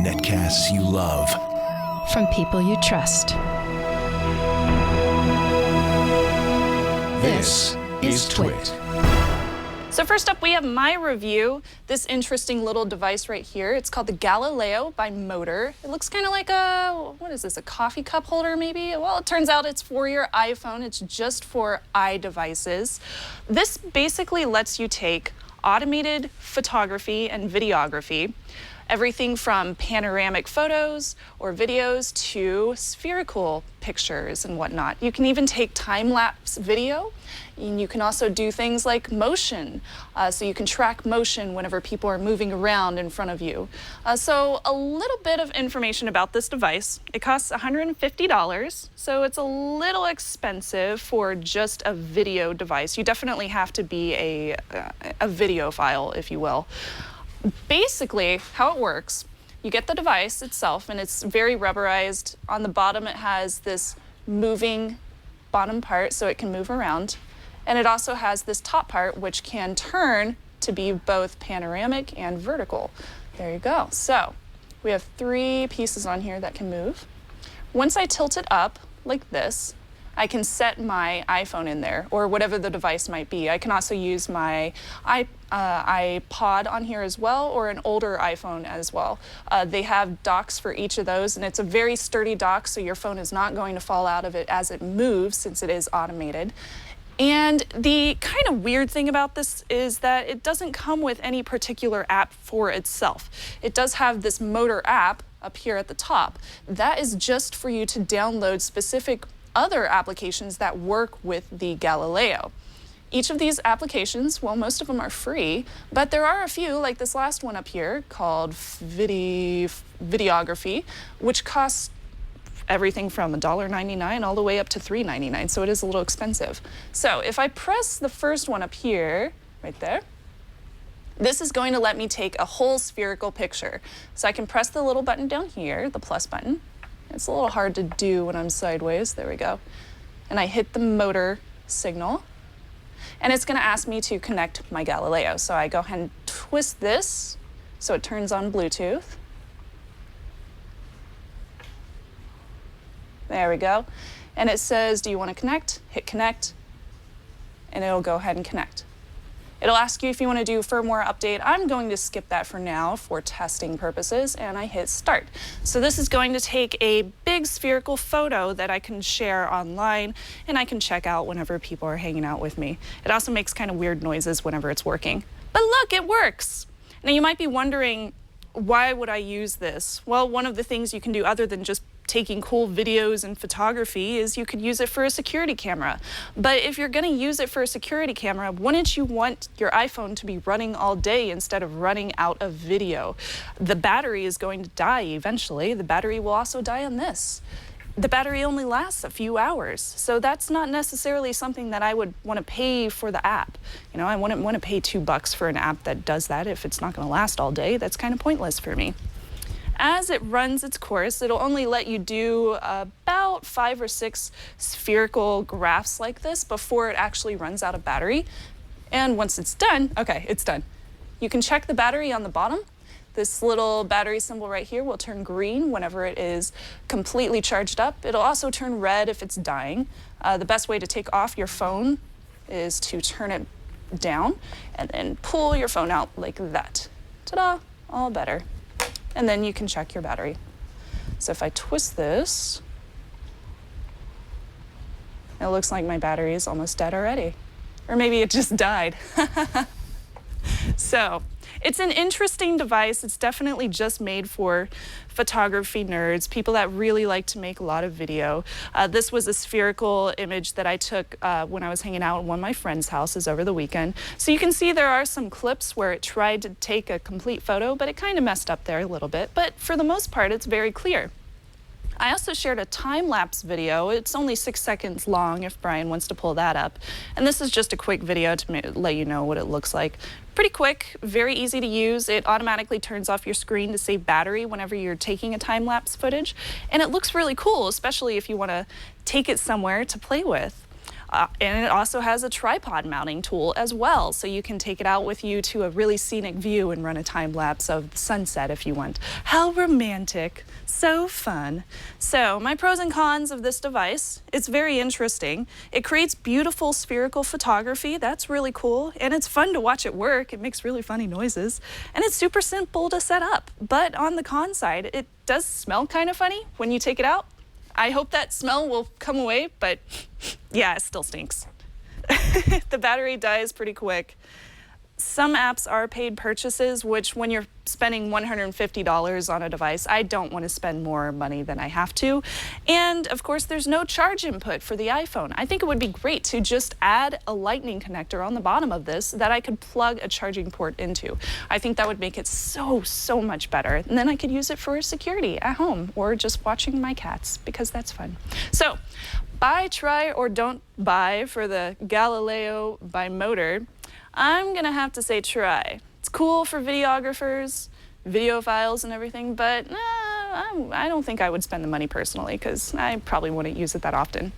Netcasts you love. From people you trust. This is Twit. So first up, we have my review. This interesting little device right here. It's called the Galileo by Motrr. It looks kind of like a, what is this, a coffee cup holder maybe? Well, it turns out it's for your iPhone. It's just for iDevices. This basically lets you take automated photography and videography, everything from panoramic photos or videos to spherical pictures and whatnot. You can even take time-lapse video, and you can also do things like motion. So you can track motion whenever people are moving around in front of you. So a little bit of information about this device. It costs $150, so it's a little expensive for just a video device. You definitely have to be a videophile, if you will. Basically, how it works, you get the device itself, and it's very rubberized. On the bottom, it has this moving bottom part, so it can move around. And it also has this top part, which can turn to be both panoramic and vertical. There you go. So we have 3 pieces on here that can move. Once I tilt it up like this, I can set my iPhone in there, or whatever the device might be. I can also use my iPod on here as well, or an older iPhone as well. They have docks for each of those, and it's a very sturdy dock, so your phone is not going to fall out of it as it moves, since it is automated. And the kind of weird thing about this is that it doesn't come with any particular app for itself. It does have this Motrr app up here at the top. That is just for you to download specific other applications that work with the Galileo. Each of these applications, well, most of them are free, but there are a few, like this last one up here called Videography, which costs everything from $1.99 all the way up to $3.99, so it is a little expensive. So if I press the first one up here, right there, this is going to let me take a whole spherical picture. So I can press the little button down here, the plus button. It's a little hard to do when I'm sideways. There we go. And I hit the Motrr signal, and it's going to ask me to connect my Galileo. So I go ahead and twist this so it turns on Bluetooth. There we go. And it says, do you want to connect? Hit connect, and it'll go ahead and connect. It'll ask you if you want to do a firmware update. I'm going to skip that for now for testing purposes, and I hit start. So this is going to take a big spherical photo that I can share online, and I can check out whenever people are hanging out with me. It also makes kind of weird noises whenever it's working. But look, it works. Now you might be wondering, why would I use this? Well, one of the things you can do other than just taking cool videos and photography is you could use it for a security camera. But if you're going to use it for a security camera, wouldn't you want your iPhone to be running all day instead of running out of video? The battery is going to die eventually. The battery will also die on this. The battery only lasts a few hours, so that's not necessarily something that I would want to pay for the app. You know, I wouldn't want to pay $2 for an app that does that if it's not going to last all day. That's kind of pointless for me. As it runs its course, it'll only let you do about 5 or 6 spherical graphs like this before it actually runs out of battery. And once it's done, okay, it's done. You can check the battery on the bottom. This little battery symbol right here will turn green whenever it is completely charged up. It'll also turn red if it's dying. The best way to take off your phone is to turn it down and then pull your phone out like that. Ta-da, all better. And then you can check your battery. So if I twist this, it looks like my battery is almost dead already. Or maybe it just died. So it's an interesting device. It's definitely just made for photography nerds, people that really like to make a lot of video. This was a spherical image that I took when I was hanging out at one of my friends' houses over the weekend. So you can see there are some clips where it tried to take a complete photo, but it kind of messed up there a little bit. But for the most part, it's very clear. I also shared a time-lapse video. It's only 6 seconds long if Brian wants to pull that up. And this is just a quick video to let you know what it looks like. Pretty quick, very easy to use. It automatically turns off your screen to save battery whenever you're taking a time-lapse footage. And it looks really cool, especially if you want to take it somewhere to play with. And it also has a tripod mounting tool as well, so you can take it out with you to a really scenic view and run a time lapse of the sunset if you want. How romantic. So fun. So my pros and cons of this device, it's very interesting. It creates beautiful spherical photography. That's really cool. And it's fun to watch it work. It makes really funny noises. And it's super simple to set up. But on the con side, it does smell kind of funny when you take it out. I hope that smell will come away, but yeah, it still stinks. The battery dies pretty quick. Some apps are paid purchases, which when you're spending $150 on a device, I don't want to spend more money than I have to. And of course, there's no charge input for the iPhone. I think it would be great to just add a lightning connector on the bottom of this that I could plug a charging port into. I think that would make it so much better. And then I could use it for security at home or just watching my cats, because that's fun. So, buy, try, or don't buy for the Galileo by Motrr. I'm gonna have to say try. It's cool for videographers, video files and everything, but I don't think I would spend the money personally, because I probably wouldn't use it that often.